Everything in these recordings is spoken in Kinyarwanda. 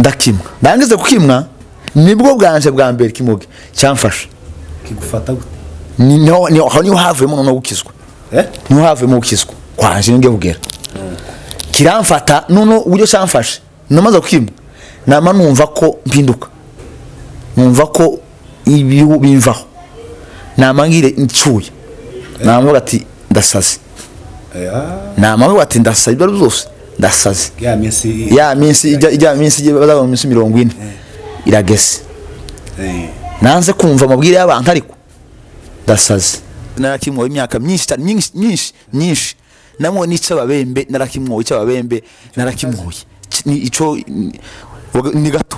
ndakimwa ndangize kukimwa nibwo bwanje bwa mbere kimoge cyamfasha kigufata gute niho havemo no gukizwa niho havemo gukizwa kwanje nge kugera kiramfata none uburyo cyamfashe namaze kukimwa nama numva ko mpinduka numva ko ibihu bimvaho namangire ncuye namavuga ati ndasaze namavuga ati ndasaze ibyo byose ndasaze ya minsi ijya minsi bazaga mu minsi 40 iragese nanze kumva amabwire y'abantu ariko ndasaze narakimwo imyaka myinshi namwe n'icababembe narakimwo icababembe narakimwoye ni ico ni gato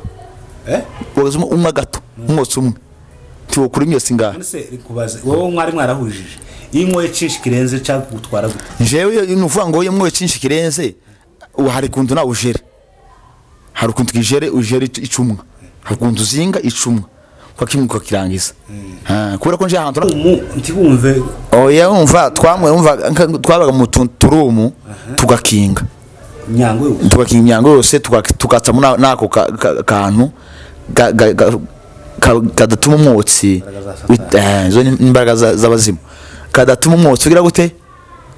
wazuma umwe gato umwotsi umwe cyo kuri myose ngaha none se rikubaze wowe mwari mwarahujije imwe cinshi kirenze cyangwa gutwara gute jewe nuvuga ngo yemwe cinshi kirenze hari kuntu na ujere hari kuntu kijere ujere icumwa hari kuntu zinga icumwa kwa kimwe kwa kirangiza kubera ko nje ahantu ntibumve oya umva twabaga mu turumu tugakinga imyango yose tukatsa nako kantu kadatuma umwotsi zo imbaraga z'abazimu kadatuma umwotsi ugira gute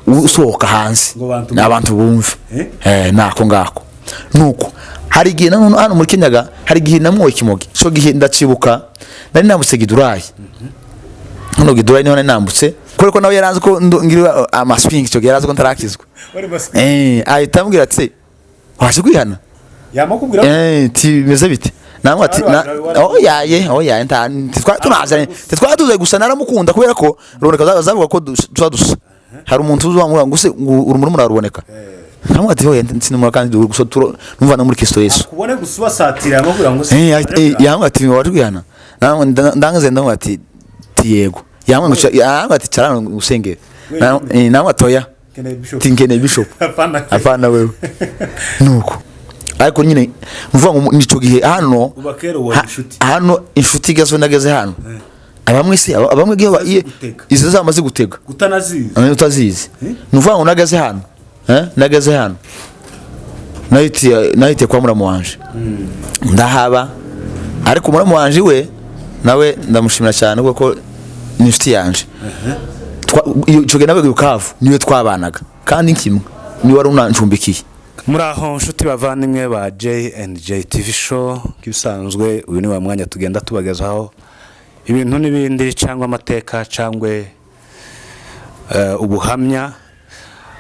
usohoka hanze n'abantu bumve nako ngako nuko hari igihe hano muri Kenyaga hari igihe namwoye kimoge so gihe ndacibuka nari nambutse Gidurayi hano Gidurayi niho nambutse ko nawe yaranze ko ngira amasping cyo yaranze ko ntarakizwa ahita ambwira ati waje kwihana yamakubwira ti meze bite namwe ati oya tunazanye twatuze gusa naramukunda kubera ko ruboneka zavuga ko dusa hari umuntu uzamura ngo se urumuri muraruboneka namwe ati oya sinumura kandi gusa numva no muri Kristo Yesu kubone gusubasatira yamakubwira ngo se yamwe ati waje kwihana namwe ndangaze ndamwe ati yego yamwe ati cyarano usengera namwe atoya tingene bishop apana wewe nuko ariko nyine mvuga ngo nico gihe hano inshuti gazo nageze hano abamwe gihe izo zamaze gutega utazizi nuvuga ngo nageze hano nageze hano nahite kwa muramu wanje ndahaba ariko muramu wanje we nawe ndamushimira cyane kuko ni inshuti yanje ico gihe nawe Bukavu niwe twabanaga kandi nkimwe ni wari unancumbikiye muraho nshuti bavandimwe ba J&J TV show kibisanzwe uyu ni wa mwanya tugenda tubagezaho ibintu n'ibindi cyangwa amateka cyangwa ubuhamya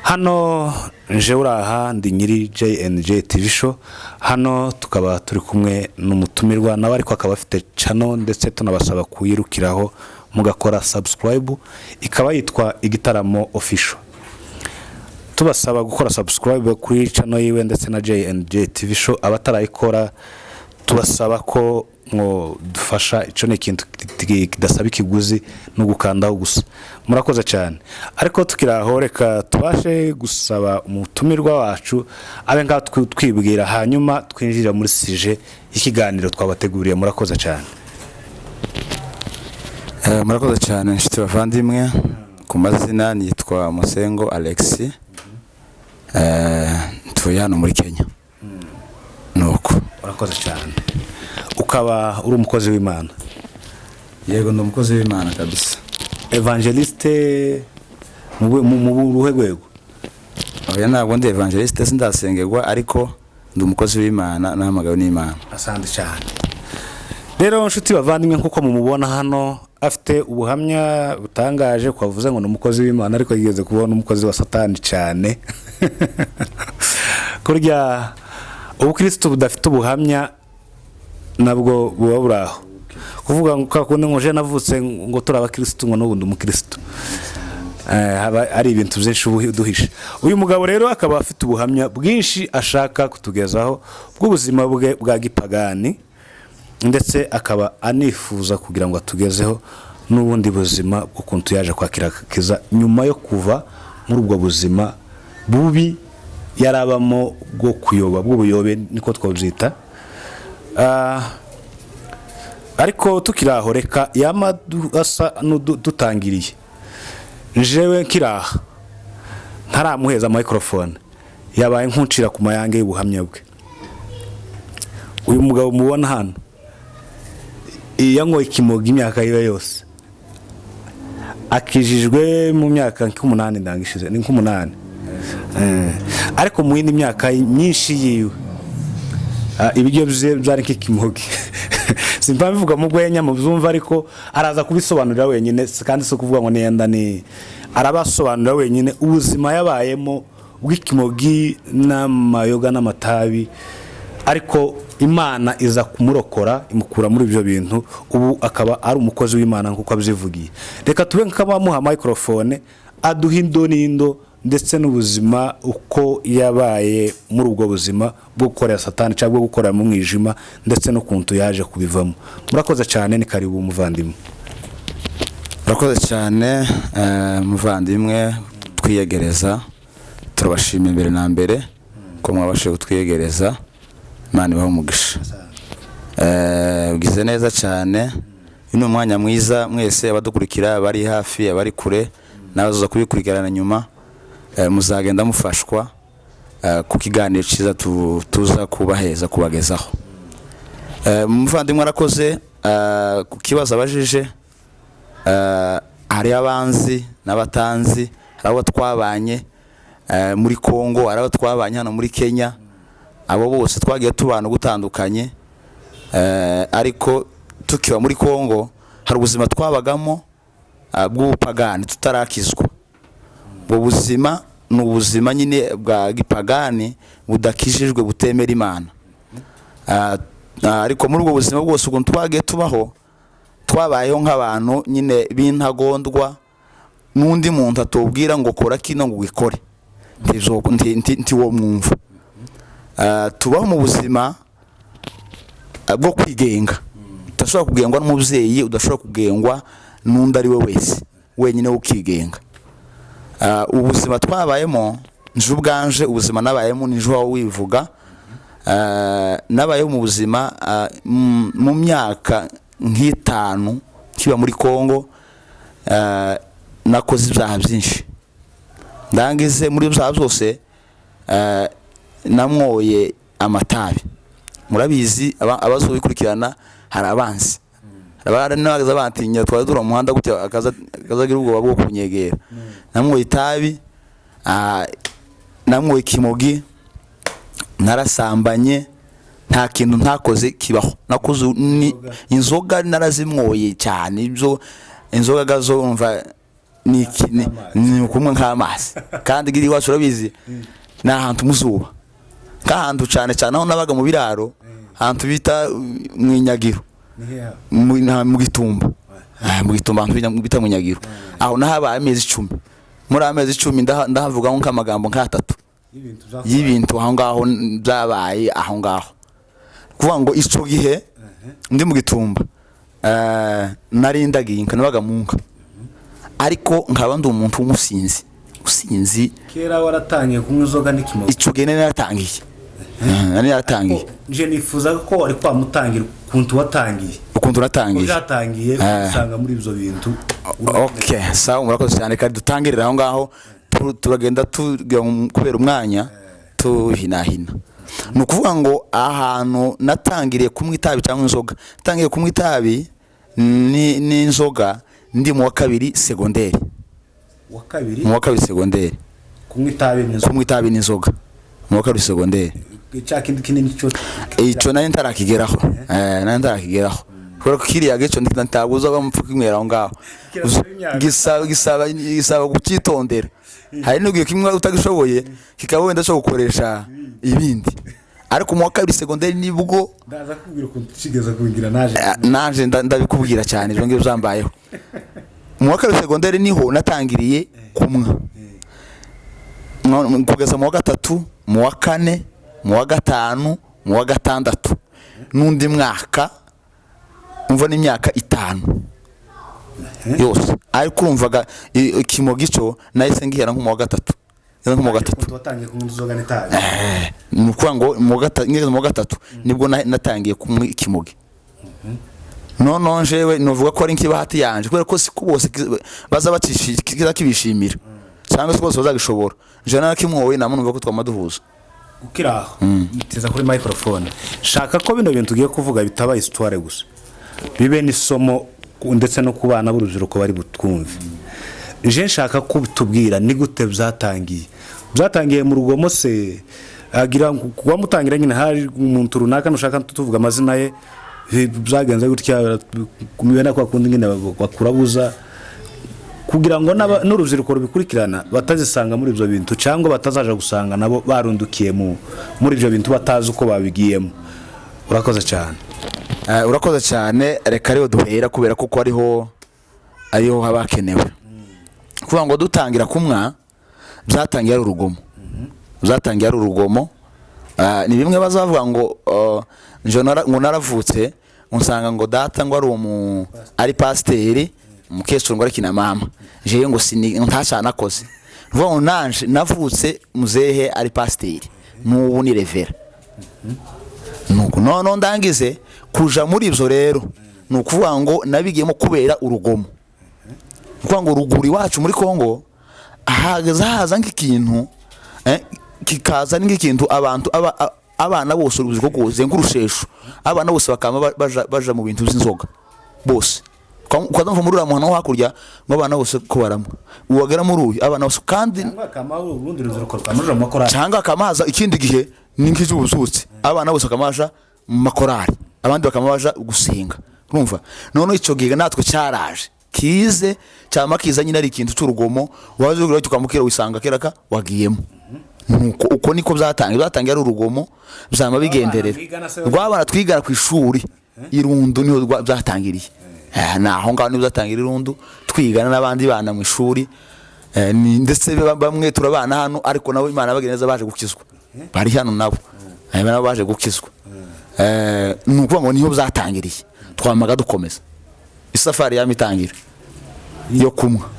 hano nje uraha ndi nyiri J&J TV show hano tukaba turi kumwe n'umutumirwa nawe ariko akaba afite channel ndetse tunabasaba kuyirukiraho mugakora subscribe ikaba yitwa Igitaramo Official tubasaba gukora subscribe kuri channel yiwe ndetse na J&J TV show abatarayikora tubasaba ko ngo dufasha ico ne kintu kidasaba ikiguzi no gukandaho gusa murakoze cyane ariko tukiraho reka tubashe gusaba umutumirwa wacu abe nga twibwira hanyuma twinjira muri sije ikiganiro twabateguriye murakoze cyane murakoze cyane nshuti bavandimwe ku mazina nitwa Musengo Alexis tuye hano muri Kenya nuko murakoze cyane ukaba uri umukozi w'Imana yego ndi umukozi w'Imana kabisa evangeliste mu ruhegwego oya ntabwo ndi evangeliste sindasengerwa ariko ndi umukozi w'Imana nahamagawe n'Imana asante cyane rero nshuti bavandimwe nkuko mumubona hano afite ubuhamya butangaje kwavuze ngo n'umukozi w'Imana ariko yigeze kubona umukozi wa Satani cyane kurya ubukristo budafite ubuhamya nabwo buba buraho kuvuga ngo kakunde ngo je navutse ngo turabakristo ngo n'ubundi umukristo ari ibintu byinshi duhisha uyu mugabo rero akaba afite ubuhamya bwinshi ashaka kutugezaho bw'ubuzima bwe bwa gipagani ndetse akaba anifuza kugira ngo atugezeho n'ubundi buzima bw'ukuntu yaje kwakira kiza nyuma yo kuva muri ubwo buzima bubi yarabamo bwo kuyoba bw'ubuyobe niko twabyita ariko tukiraho reka yama asa dutangiriye jewe nkiraha ntaramuheza microphone yabaye nkuncira ku mayange y'ubuhamya bwe uyu mugabo mubona hano yanyoye ikimogi imyaka yiwe yose, akijijwe mu myaka nk'umunani ndangishize, ni nk'umunani, ariko mu yindi myaka myinshi yiwe ibiryo bye byari nk'ikimogi. Simpa bivuga mu gwenya mu byumva, ariko araza kubisobanurira wenyine, kandi so kuvuga ngo nenda ni arabasobanurira wenyine ubuzima yabayemo bw'ikimogi n'amayoga n'amatabi, ariko Imana iza kumurokora imukura muri ibyo bintu, ubu akaba ari umukozi w'Imana nkuko abyivugiye. Reka tube nk'abamuha microphone aduha indonindo ndetse n'ubuzima uko yabaye muri ubwo buzima bwo gukorera Satani cyangwa bwo gukorera mu mwijima, ndetse no kuntu yaje kubivamo. Murakoze cyane, ni karibu muvandimwe. Murakoze cyane muvandimwe, twiyegereza, turabashimira imbere na mbere ko mwabashije kutwiyegereza. Imana ibahe umugisha. Ugize neza cyane, uyu mwanya mwiza mwese abadukurikira, bari hafi, abari kure, nabazoza kubikurikirana nyuma, muzagenda mufashwa ku kiganiro cyiza tuza kubaheza kubagezaho. Muvandimwe arakoze ku kibazo abajije. Hari abanzi n'abatanzi, hari abo twabanye muri Kongo, hari abo twabanye hano muri Kenya, abo bose twagiye tubana gutandukanye, ariko tukiba muri Kongo hari ubuzima twabagamo bw'ubupagani tutarakizwa. Ubwo buzima ni ubuzima nyine bwa gipagani budakijijwe, butemera Imana. Ariko muri ubwo buzima bwose ubwo twagiye tubaho, twabayeho nk'abantu nyine b'intagondwa, n'undi muntu atubwira ngo kora kino ngo wikore nti wo mwumva. Tubaho mu buzima bwo kwigenga, udashobora kugengwa n'umubyeyi, udashobora kugengwa n'undi ari we wese, wenyine ukigenga. Ubuzima twabayemo nje ubwanje, ubuzima nabayemo nije wawe wivuga. Nabayeho mu buzima mu myaka nk'itanu kiba muri Kongo, nakoze ibyaha byinshi. Ndangize muri ibyaha byose namwoye amatabi. Murabizi abazo bikurikirana, hari abanzi, nagaza abantinya, twari dura mu muhanda gutya akazagira ubwoba bwo kunyegera. Namwoye itabi, namwoye ikimogi, narasambanye, nta kintu ntakoze kibaho. Nakoze inzoga narazimwoye cyane, ibyo inzoga gazo umva ni kumwe nk'amazi, kandi giri iwacu urabizi na ahantu muzuba, kahantu cyane cyane aho nabaga mu biraro, ahantu bita mu Inyagiro, mu Gitumba, ahantu bita mu Inyagiro. Aho nahabaye amezi 10. Muri amezi 10 ndahavuga nk'amagambo nk'atatu y'ibintu aho ngaho byabaye aho ngaho. Kuvuga ngo ico gihe ndi mu Gitumba, narindagiye nkanabaga munka, ariko nkaba ndi umuntu w'umusinzi. Usinzi kera waratangiye kunywa inzoga n'ikimogi? Ico gihe naratangiye, naratangiye. Je nifuza ko wari kwamutangira ukuntu watangiye. Ukuntu natangiye uratangiye usanga muri ibyo bintu. Okay, sawa, murakoze cyane, kandi dutangirira aho ngaho, turagenda kubera umwanya tuhinahina. Nukuvuga ngo ahantu natangiriye kumwe itabi cyangwa inzoga, natangiye kumwe itabi n'inzoga ndi mu wa kabiri segonderi. Mu wa kabiri segonderi kumwe itabi n'inzoga mu wa kabiri segonderi. Cyakindi kinini cyo icyo nari ntarakigeraho, kubera ko kiriya gico ntabuza bamupfuka imwera aho ngaho, gisaba gukitondera. Hari n'ugiye kimwe utagishoboye kikaba wenda cyo gukoresha ibindi, ariko mu wa kabiri segonderi nibwo ndaza kubwira ko kigeza kugira naje ndabikubwira cyane ibyo ngibyo zambayeho. Mu wa kabiri segonderi niho natangiriye kumwa, kugeza mu wa gatatu, mu wa kane, mu wa gatanu, mu wa gatandatu, n'undi mwaka umva n'imyaka 5 yose. Ariko urumvaga ikimogi cyo nahise ngihera nko mu wa gatatu. Watangiye kunywa inzoga n'itabi? Nukuvuga ngo mu wa gatatu nibwo natangiye kunywa ikimogi. Noneho jewe novuga ko ari nk'ibahati yanje, kubera ko siko bose baza bakibishimira cyangwa se bose bazagishobora. Je nakimwowe namwe numva ko twamaduhuza. ukiraho iteza kuri microphone shaka ko bino bintu tugiye kuvuga bitaba histoire gusa bibe n'isomo ndetse no ku bana b'urubyiruko bari butwumve je nshaka ko bitubwira ni gute byatangiye mu rugomo se agira kuba mutangira nyine hari umuntu runaka nushaka tuvuga amazina ye byagenze gutya kumibena kwa kundi nyine bakurabuza kugira ngo n'urubyiruko rubikurikirana batazisanga muri ibyo bintu cyangwa batazaje gusanga nabo barundukiye muri ibyo bintu batazi uko babigiyemo. Urakoze cyane. Urakoze cyane, reka rero duhera kubera kuko ariho habakenewe kuvuga ngo dutangira kumwa byatangiye ari urugomo. Byatangiye ari urugomo. Ni bimwe bazavuga ngo ngo naravutse unsanga ngo data ngo ari pasiteri umukecuru ngo arekina mama jewe ngo ntashana nakoze vuga ngo nanje navutse muzehe ari pasiteri n'ubu ni revera nuko none ndangize kuja muri ibyo rero nukuvuga ngo nabigiyemo kubera urugomo kuvuga ngo ruguri wacu muri Kongo haza nk'ikintu kikaza nk'ikintu abantu abana bose urubyiruko rwose ngurushesho abana bose bakama baja mu bintu by'inzoga bose ukadamva muri uriya muhanda wo hakurya ngo abana bose ko baramwa uwagera muri uyu abana bose kandi cyangwa akamaza ikindi gihe ni nk'icy'ubusutse abana bose bakamaja mu makorari abandi bakamaja gusenga urumva none icyo gihe natwe cyaraje kize cyama kiza nyine ari ikintu cy'urugomo waje ugura tukamukira wisanga keraka wagiyemo nuko uko niko byatangiye ari urugomo byama bigenderera rwabana twigana ku ishuri irundu niho byatangiriye naho ngaho niba zatangira irundu twigana n'abandi bana mu ishuri ndetse bamwe turabana hano ariko nabo Imana bageneza baje gukizwa bari hano nabo baje gukizwa nuko ngo niho byatangiriye twamaga dukomeza isafari yamitangira yo kumwa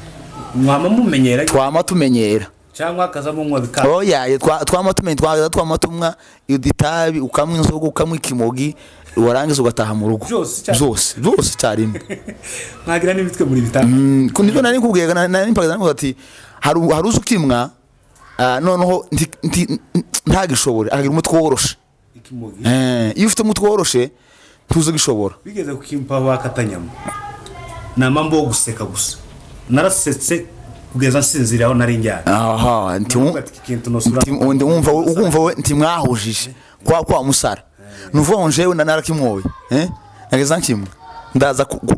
mwama mumenyera twama tumenyera cyangwa akazamo mwa bikaba oya twama tumenyera twama tumwa iditabi ukamwe inzoga ukamwe ikimogi warangiza ugataha mu rugo byose cyarimo mwagira n'imitwe muri bitanu kunibyo nari kubwega nari mpagaza ngo ati hari uzukimwa noneho ntagishobore akagira umutwe woroshe ikimogi iyo ufite umutwe woroshe tuzo gishobora bigeze kukimpa wakatanyama namambo guseka gusa narasetse kugeza nsinzira aho nari njyana wumva we ntimwahujije kwa musara nuvuga ngo jewe narakimwoye nageza nkimwe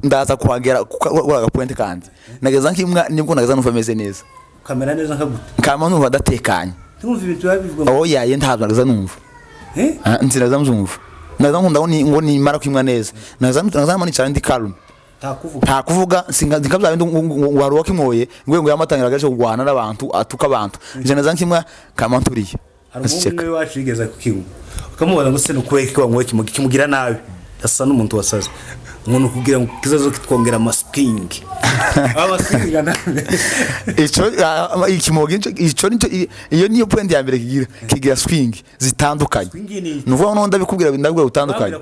ndaza kuhagera kuraga point kandi nageza nkimwa nibwo nageza numva meze neza kamera neza nkagute kama numva datekanye tumva ibintu babivuga oya ntabwo nageza numva nziraza mzumva nageza ngo ni mara kwimwa neza nageza mani cyane ndi calm nta kuvuga ndikabya bintu wari wakimwoye ngo yamatangira gaje kugwana n'abantu atuka abantu nageza nkimwa kama nturiye umwe wacu yigeze kukimwa ukamubaza ngo se nukweke kwa mwoye kimugira nabi asa n'umuntu wasaze umuntu kugira ngo kizazo kitwongera masking abaskinga nabi ikimogi ico iyo niyo point ya mbere kigira swing zitandukanye nuvuga ngo ndabikubwira ndabwo utandukanye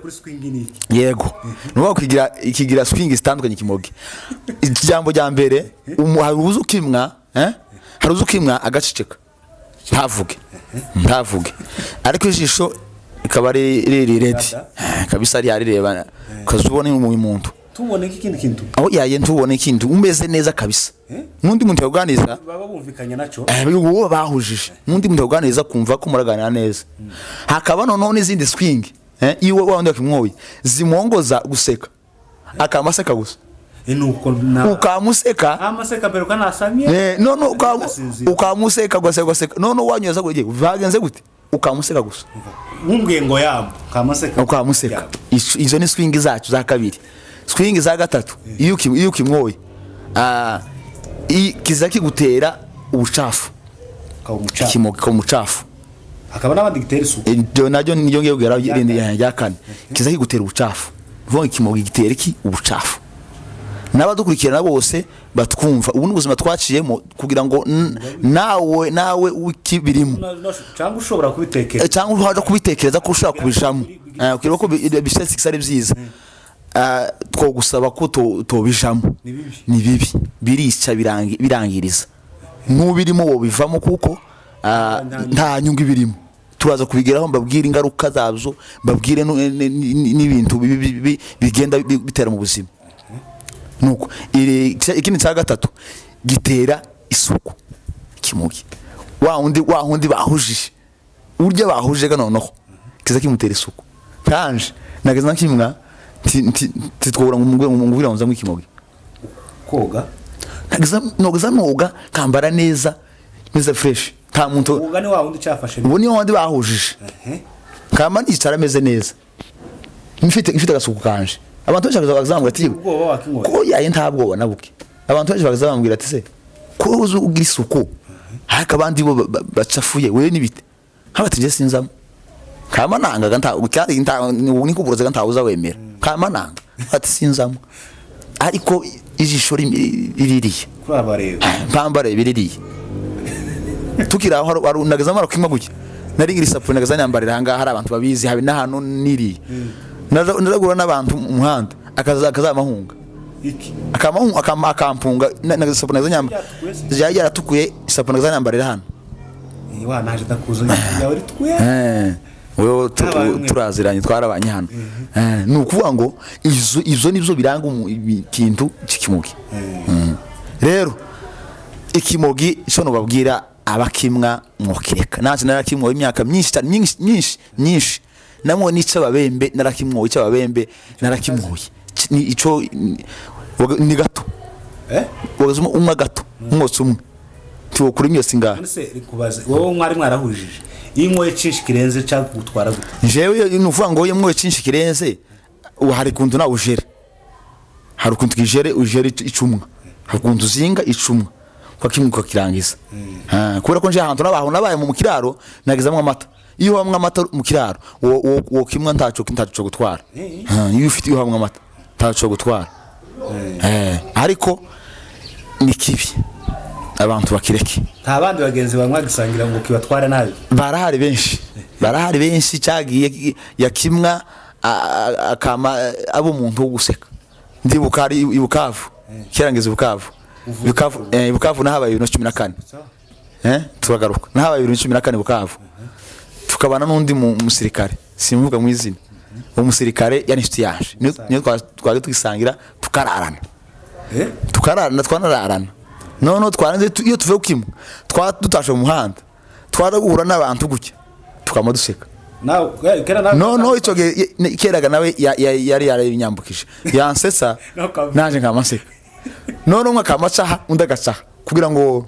yego nuvuga kigira swing zitandukanye kimogi ijambo rya mbere haruzu kimwa agaceceka ntavuge ariko ijisho ikaba ari ready kabisa ari arireba kazubone mu muntu tubone ikindi kintu aho yaye ntubone ikindi umeze neza kabisa nundi muntu yaganiriza baba bumvikanye naco uwo bahujije nundi muntu yaganiriza kumva ko muraganira neza hakaba noneho n'izindi swing iwe wandi akimwoye zimongoza guseka akamaseka gusa ukamuseka amaseka pero kana asamye none ukamuseka guseka none wanyeza gwe vagenze gute ukamuseka gusa ngumbwiye ngo yabo ukamuseka izo ni swing zacu za kabiri swing za gatatu iyo ukimwoye kiza kigutera ubucafu kimogi ko mucafu akaba n'abandi gitera isuku ibyo najyo niyo ngegera irindi ya kane kiza kigutera ubucafu vuga kimogi gitera iki ubucafu n'abadukurikirana bose batwumva ubu n'ubuzima twaciyemo kugira ngo nawe wikibirimo cyangwa ushobora kubitekereza cyangwa uhaje kubitekereza ko ushaka kubijamo ukiro ko bisetse ari byiza two gusaba ko tobijamo ni bibi birica birangiriza n'ubirimo wo bivamo kuko nta nyungu ibirimo turaza kubigeraho mbabwire ingaruka zabyo mbabwire n'ibintu bigenda bitera mu buzima nuko ikindi cya gatatu gitera isuku ikimogi wa wundi bahujije urya bahuje noneho kiza kimutera isuku kanje nageze nakimwa titwora ngubira nza mwikimogi koga nogeza noga kambara neza fresh nta muntu koga ni wa wundi cyafashe ubu ni wundi bahujije kama nicara meze neza mfite agasuku kanje abantu bashaka bazamubwira ati ko yaye ntabwo nabuke abantu baje bazamubwira ati se ko uzi ugira isuku haka abandi bo bacafuye we nibite habati je sinzamo kama nanga nta ukari ni kuburoza nta uza wemera kama nanga ati sinzamo ariko ijisho riririye pambare biririye tukira aho nagaza amaro kimwe guke naringira isapu nagaza nyambarira hanga hari abantu babizi habe nahano niri naragura n'abantu umuhanda akazamahunga iki akampunga nagaza isapu nagaza nyambarira yaratukuye isapu nagaza nyambarira hano wa naje takuzo yawe ritukuye wewe turaziranye twarabanye hano ni ukuvuga ngo izo nibyo biranga ikintu cy'ikimogi rero ikimogi cyo nubabwira abakimwa mwokeka nanze narakimwo imyaka myinshi namwe nice ababembe narakimwo icyababembe narakimwoye ico ni gato wagazuma umwe gato umwotsi umwe cyo kuri myose ngaha nse rikubaze wowe mwari mwarahujije imwe cinshi kirenze cyangwa gutwara gute jewe nuvuga ngo yemwe cinshi kirenze hari kuntu na ujere hari kuntu kijere ujere icumwa hari kuntu zinga icumwa kwa kimwe kwa kirangiza kubera ko nje ahantu nabaye mu kiraro nagezamwe amata iyo hamwe amata mu kiraro wo kimwe ntaco gutwara iyo ufite iyo hamwe amata ntaco gutwara ariko ni kibi abantu bakireke nta bandi bagenzi bamwe gisangira ngo kibatware nabi barahari benshi cyagiye yakimwa akama abo muntu wo guseka ndibuka ari ibukavu kirangiza ibukavu nahabaye 2014 turagaruka nahabaye 2014 ibukavu tukabana n'undi musirikare simuvuga mu izina umusirikare yanishiti yaje niyo twage tugisangira tukararana twanararana no twaranze iyo tuvuye ukimwe dutashe mu muhanda twaragura n'abantu gutya tukamaduseka no ico keraga nawe yari yarinyambukije yansetsa naje nkamaseka none umwe akamacaha undi agacaha kugira ngo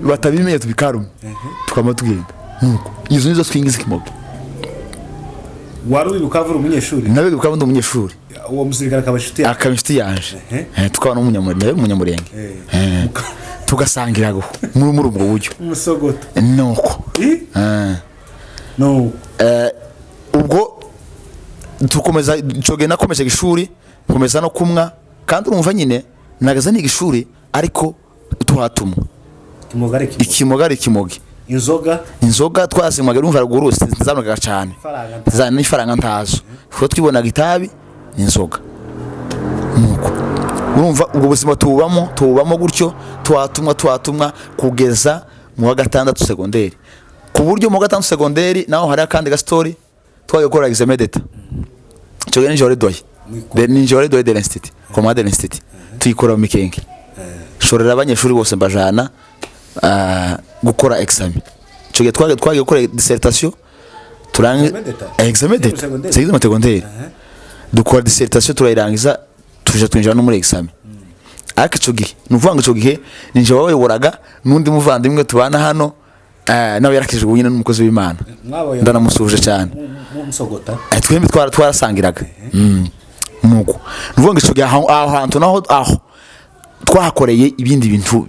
batabimenye tubikarume tukamatugenda nuko izo nizo twingiza ikimogi wari ubukavura umunyeshuri nawe ubukavura umunyeshuri uwo musirikare akabishiti yaje tukabana umunyamurenge tugasangira go muri ubwo buryo umusogoto nuko ubwo tukomeza coge nakomeje gishuri komeza no kumwa kandi urumva nyine nagaza ni gishuri ariko tuhatuma ikimogi inzoga twasimwaga urumva ruguru nzanaga cyane zana ifaranga ntazo ko twibonaga itabi inzoga nuko urumva ubwo buzima tubamo gutyo twatumwa kugeza mu wa gatandatu segonderi ku buryo mu wa gatandatu segonderi naho hari akandi ga story twagakora examen d'etat cyo gene jore doy de l'institut comme de l'institut tuyikora mu mikenge shorera abanyeshuri bose mbajana gukora examen cyo gihe twage gukora dissertation turange examen d'etat c'est mu segonderi dukora dissertation turayirangiza tuje twinjira no muri examen ariko cyo gihe nuvuga ngo cyo gihe ninje wayoboraga nundi muvandimwe tubana hano nawe yarakije ubunyine n'umukozi w'Imana ndanamusuje cyane umusogota twembi twarasangiraga nuko nuvuga ngo cyo gihe aho hantu naho twahakoreye ibindi bintu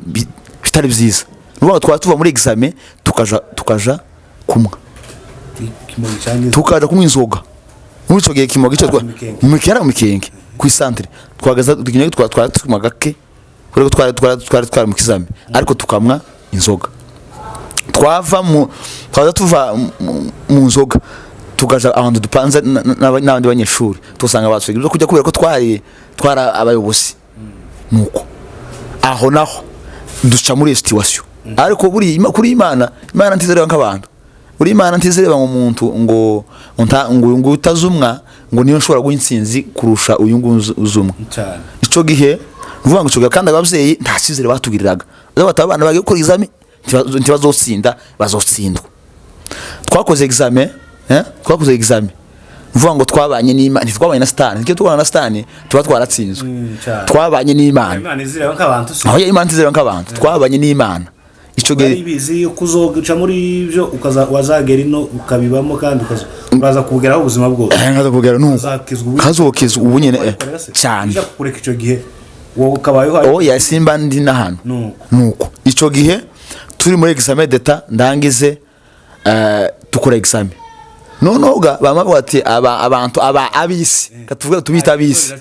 bitari byiza nuvuga ngo tuva muri examen tukaja kumwa tukaja kumwa inzoga muri cyo gihe kimogi cyo mu mikenge ku centre twagaza tuginye twatumaga ke kuri twari mu kizame ariko tukamwa inzoga tuva mu nzoga tugaja ahantu dupanze n'abandi banyeshuri tusanga batwege byo kujya kubera ko twara abayobozi nuko aho naho duca muri situation ariko kuri Imana ntizerera nk'abantu uri Imana ntizireba ngo umuntu ngo utazumwa ngo niyo nshobora guha intsinzi kurusha uyu uzumwa ico gihe uvuga ngo ico gihe kandi abavyeyi nta cyizere batugiriraga abana bagiye gukora examen ntibazotsinda bazotsindwa twakoze examen uvuga ngo twabanye n'Imana ntitwabanye na Satani nicyo tubana na Satani tuba twaratsinzwe twabanye n'Imana Imana izireba nk'abantu aho Imana izireba nk'abantu twabanye n'Imana ico gihe bizi kuzogica muri byo wazagera ino ukabibamo kandi uraza kubugeraho ubuzima bwose nkazakubwira kazokizwa ubu nyene cyane kureka ico gihe wowe ukabayeho oya simba ndi nahano nuko ico gihe turi muri examen d'etat ndangize tukora examen nonoga bamavuga ati abantu abisi katuvuga tubita abisi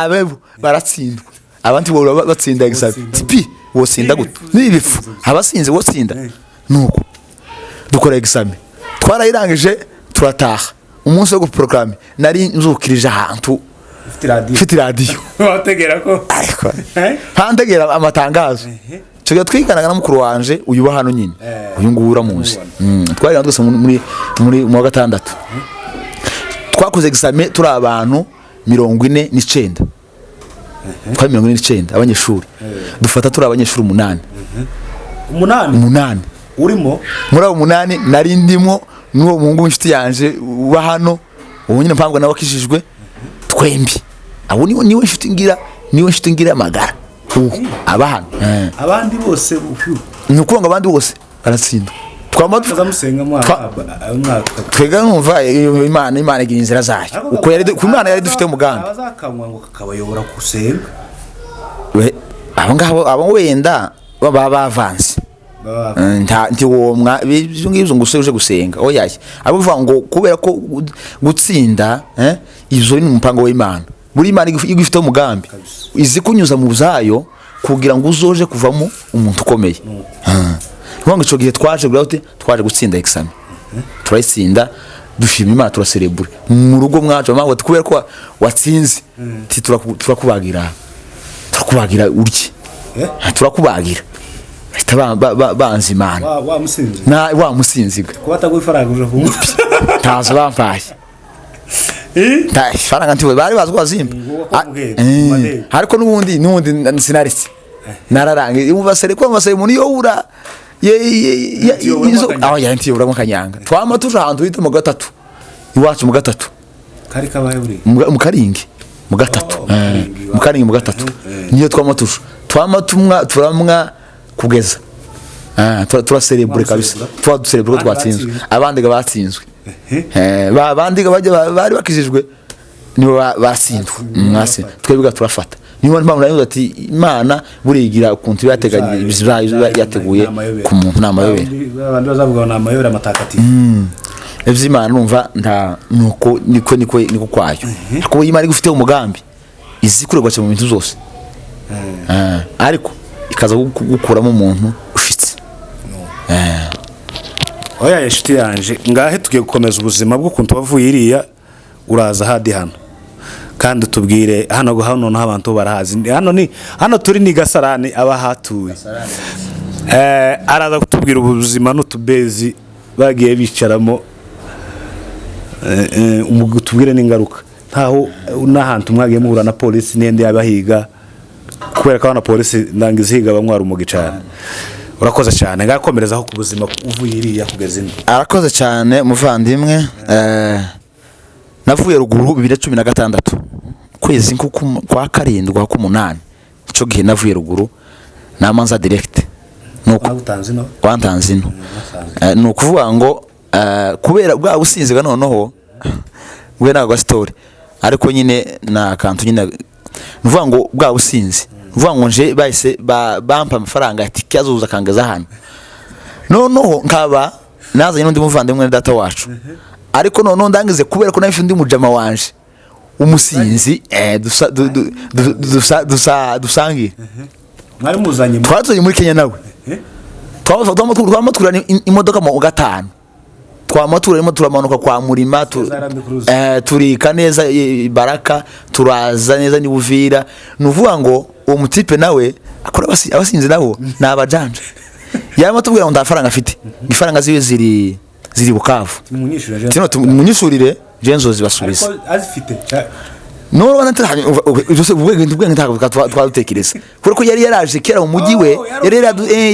abebo baratsindwa abantu bo batsinda examen tipi wosinda gute nibifu abasinze wosinda nuko dukora examen twarayirangije turataha umunsi wo guprograme nari nzukirije ahantu ufite radio wategera ko handegera amatangazo cyo twiganaga na mukuru wanje uyuba hano nyine uyu ngura munsi twari twese muri mu wa gatandatu twakoze examen turi abantu 49 kwa 49 abanyeshuri dufata turi abanyeshuri 8 urimo muri abo 8 nari ndimo n'uwo mungu inshuti yanje uba hano ubu nyine mpamvu nawe akishijwe twembi abo niwe inshuti ngira amagara abahano abandi bose nuko abandi bose baratsinda twamusenga mwaka twega numva Imana igira inzira zayo uko yari ku Imana yari dufite umugambi abazakamwa ngo kakabayobora gusenga abo wenda baba bavanze nti womwa ibyo ngibyo ngo uje gusenga oya abo vuga ngo kubera ko gutsinda izo ni umupango w'Imana buri Imana igifite umugambi izi kunyuza mu buzayo kugira ngo uzoje kuvamo umuntu ukomeye ngo ico gihe twaje gutsinda examen turayitsinda dushima Imana turaserebura mu rugo mwaje mpamvu kubera ko watsinze ti turakubagira urye turakubagira banzi Imana wa musinziga kuba atagufaranga uje kumva tazo bampaye faranga ntiwe bari bazwa azimba ariko nubundi sinaritse nararange umvasere ko amase muri yo ura aho yantiye ura mu kanyanga twama tuje ahantu hita mu gatatu iwacu mu gatatu kari kabaye buri mu karingi mu gatatu niyo twama turamwa kugeza turaserebure kabisa twaduserebure ko twatsinzwe abandi batsinzwe abandi bari bakijijwe nibo basindwa twebwe turafata niyo mpamvu nayo ati Imana burigira ukuntu yateganyije yateguye ku muntu namayobera abandi bazavuga na amayobera matakatifu Imana numva nta nuko niko kwayo kuko Imana igufite umugambi izikurwa mu bintu zose ariko ikaza gukuramo umuntu ushitse oya yeshiti yanje ngahe tugiye gukomeza ubuzima bw'ukuntu wavuye iriya uraza hadi hano kandi tubwire hano n'abantu barahazi hano turi ni Gasarani abahatuye araza kutubwira ubuzima n'utubezi bagiye bicaramo tubwire n'ingaruka ntaho n'ahantu mwagiye muhura na polisi n'ende yabahiga kubera ko na polisi ndangiza higa bamwara umugi cyane urakoze cyane ngakomerezaho ku buzima uvuye iriya kugeza ino arakoze cyane muvandimwe navuye ruguru 2016 kwezi kwa karindwa ku 8 ico gihe navuye ruguru namanza direct nuko wantanzino nukuvuga ngo kubera bwa businziga noneho we nagwa story ariko nyine na kantu nyine nuvuga ngo bwa businzi nuvuga ngo nje bahise bampa amafaranga ati cyazuza kangaza hano noneho nkaba nazanye n'undi muvandimwe data wacu ariko noneho ndangize kubera ko nafite undi mujama wanje umusinzi dusangiye mwari muzanye twatuje muri Kenya nawe twamatura imodoka mu gatanu twamatura turamanuka kwa Murima turika neza Baraka turaza neza ni Buvira nuvuga ngo uwo mutipe nawe akora abasinzi nabo nabajanja yamatubwira ngo ndafaranga afite ifaranga ziwe ziri ziri Bukavu umunyishuri tino tumunyishurire jenzo zibasubiza azifite no rwana tani ujose ubwenge ntaka twadutekereza kuko yari yaraje kera mu mujyi we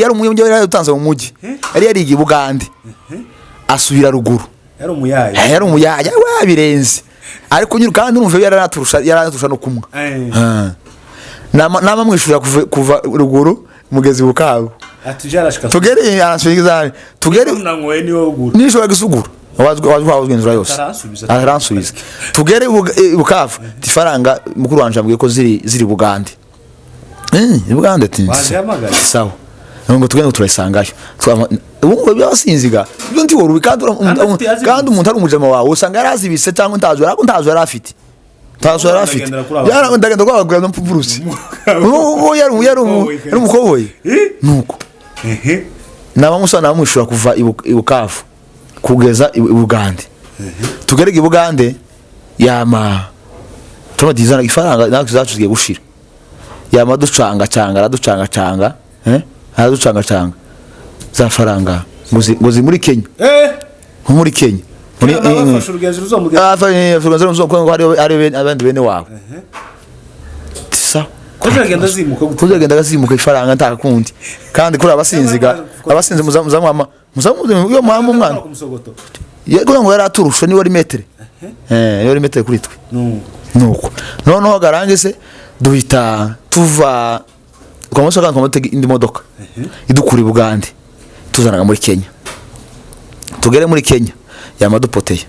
yari umujyi yari utanze mu mujyi yari yarigi Bugande asubira ruguru yari umuyaya wabirenze ariko nyine kandi urumva yaranaturusha no kumwa nama mwishura kuva ruguru mugezi Bukavu tugere arashikizane tugere nishobora gusugura wazwazwenzura yose aransubiza tugere Bukavu tifaranga mukuru wanje ambwiye ko ziri Bugande Bugande tinsi sawa ngo tugende turayisangayo ubwo byasinziga byo nti worubi kandi umuntu ari umujema wawe usanga yarazibise cyangwa ntazo yarafite ndagenda kwagura no mpurusi uwo yari umukoboyi nuko nabamusana bamushura kuva Bukavu kugeza Bugande tugerege Bugande yama tumadizana ifaranga natwe zacugiye gushira yama ducanga araducanga za faranga ngozi muri Kenya muri Kenya muri ari abandi bene wabo tisa kuzagenda gazimuka ifaranga ntakakundi kandi kuri abasinzi muzamwama uyo mwamba umwana yego ngo yaraturusha ni wari metre yari metre kuri twe nuko noneho garangise duhita tuva kwa musoka nkomotege indi modoka idukuri Bugande tuzanaga muri Kenya tugere muri Kenya yamadupoteye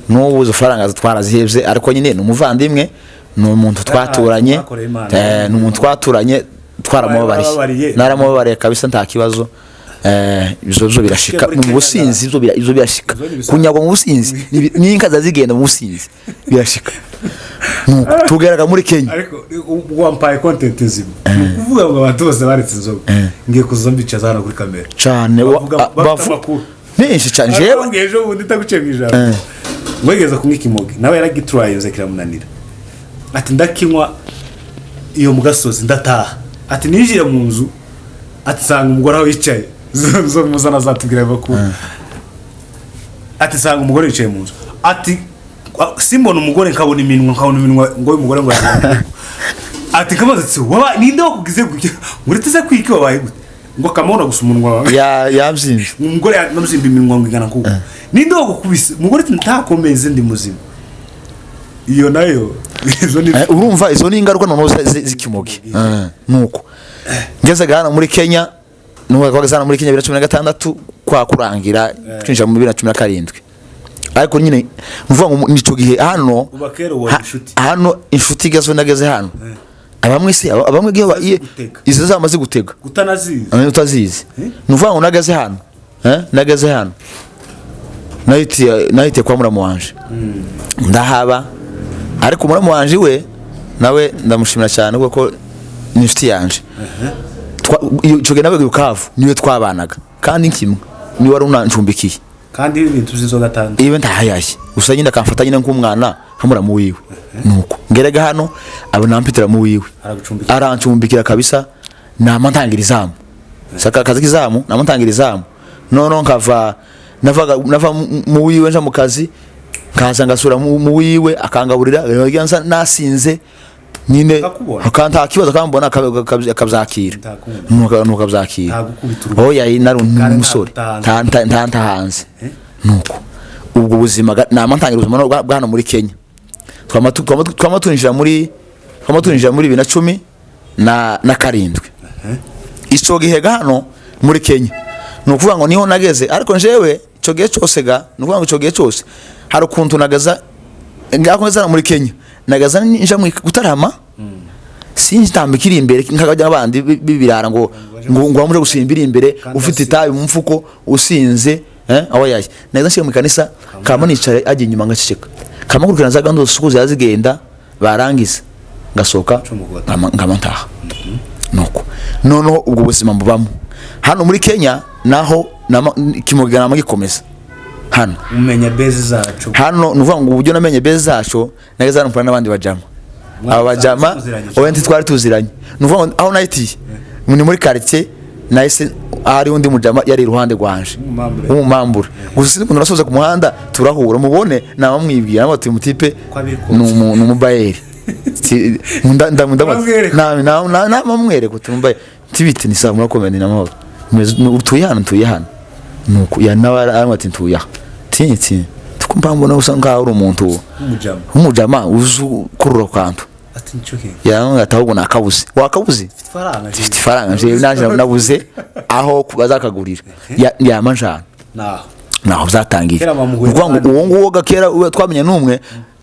n'ubu zo faranga twarazihebye ariko nyine numuvandimwe n'umuntu twaturanye n'umuntu twaturanye twaramubabariye naramubabariye kabisa nta kibazo izo birashika mu businzi izo birashika kunyagwa mu businzi n'inka zazigenda mu businzi birashika tugeraga muri Kenya ariko wampaye content zimwe kuvuga ngo abantu bose baretse inzoga ngiye kuzombica zana kuri kamera cyane benshi cyane jewe ngejo ubundi tagucemija wegeza kumwikimoge nawe yaragitryinze kiramunanira ati ndakinywa iyo mugasozi ndataha ati ninjira mu nzu ati sanga umugore aho yicaye zo muzana zatubwira bakuru ati sanga umugore yicaye mu nzu ati simbona umugore nkabona iminwa ngo uyu mugore ngo ati kamaze waba ninde wakugize gutya muriteze kwiki wabaye gute ngo kamona gusumunwa yabyinje umugore namuzimba iminwa ngo igana kuko ninde wakubise umugore ntakomeze ndi muzima iyo nayo urumva izo ni ingaruka noneho zikimoge nuko ngeze gana muri Kenya nuko kwagazana muri Kenya 2016 kwa kurangira twinjira mu 2017 ariko nyine mvuga ngo nico gihe hano inshuti gazo ndageze hano abamwe gihe izo zamaze gutega utazizi nuvuga ngo nageze hano nahite kwa muramu wanje ndahaba ariko muramu wanje we nawe ndamushimira cyane kuko ni inshuti yanje ico gihe nawe Bukavu niwe twabanaga kandi nkimwe ni wari unancumbikiye kandi ibintu zizo gatanu ibe ntahayashye gusa nyine akamfata nyine nk'umwana nkamuramu wiwe nuko ngerega hano abo nampitira mu wiwe arancumbikira kabisa namantangira izamu saka kazi kizamu namantangira izamu nono nava mu wiwe nja mu kazi kaza ngasura mu wiwe akangaburira yaganza nasinze nyine akanta kibazo kambona akabyakira nuko kabyakira oya inaru umusore tanta hanze nuko ubwo buzima namantangira ubuzima bwana muri Kenya twamatunjira muri 2010 na karindwi ico gihe hano muri Kenya nukuvuga ngo niho nageze ariko njewe ico gihe cyose nukuvuga ngo ico gihe cyose hari ukuntu nagaza ngakomeza muri Kenya nagaza nja mu gutarama sinjitambikira imbere nk'abajya abandi bibirara ngo wamuje gusimbira imbere ufite itabi mu mfuko usinze aho yaje nagaza nshye mu kanisa kama nicaye aje inyuma ngaceceka kama kurikana zaga ndo sukuza yazigenda barangiza ngasoka ngamantaha nuko noneho ubwo buzima mbubamo hano muri Kenya naho kimugana magikomeza hano umenya base zacu hano nuvuga ngo uburyo namenye base zacu nageza n'umupana n'abandi bajama aba bajama wenti twari tuziranye nuvuga ngo aho nayiti ni muri quartier nahise hari undi mujama yari iruhande rwanje w'umumambure gusa sinzi ukuntu nasoze ku muhanda turahura mubone namwibwira ngo ati mutipe ni umubayeri namamwereka uti umubayeri tibite ni sawa murakomeye ni namahoro utuye hano nuko yanaba ati ntuye aha tinti tukumva mbona usa ngaho uri umuntu umujama uzukurura kwantu ati ncoke yango atahubwo nakabuze wakabuze mfite faranga nje naje nabuze aho bazakagurira yamanjana naho byatangiye uvuga ngo uwo nguwo gakera twamenye numwe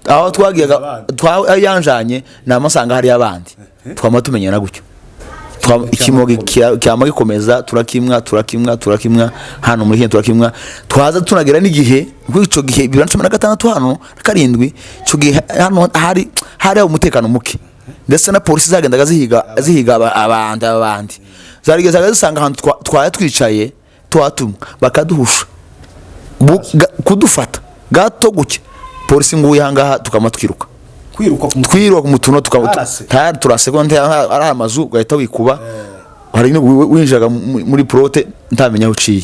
aho twagiyaga yanjanye namasanga hari abandi twamatumenyana gutyo ikimogi cyama gikomeza turakimwa hano muri Kenya turakimwa twaza tunagera n'igihe ico gihe 2016 hano karindwi ico gihe hano hari umutekano muke ndetse na polisi zagendaga zihiga abandi zarigeza zisanga ahantu twaya twicaye twatumwa bakaduhusha kudufata gato guke polisi nguye hangaha tukamatwiruka kwiruka ku mutuno tukaba turasegonde ari amazu gahita wikuba hari winjaga muri prote ntamenya uciye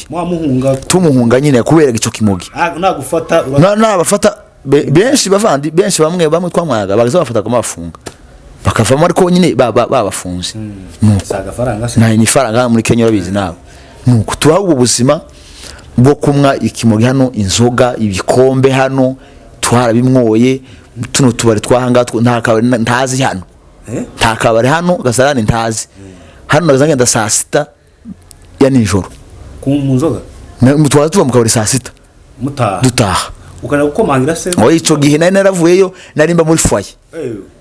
tumuhunga nyine kubera ico kimogi nagufata nabafata benshi bamwe twamwaga bagaza bafata kumafunga bakavamo ariko nyine babafunze saga faranga ni faranga muri Kenya babizi nabo nuko tubaho ubuzima bwo kumwa ikimogi hano inzoga ibikombe hano twarabimwoye tuno tubari twahanga ntazi hano ntakabari hano gasarani ntazi hano nazangenda saa 6 ya nijoro ku munzoga mutwara tuva mu kabari saa 6 dutaha ukana gukomangira se ico gihe nari naravuyeyo narimba muri foyer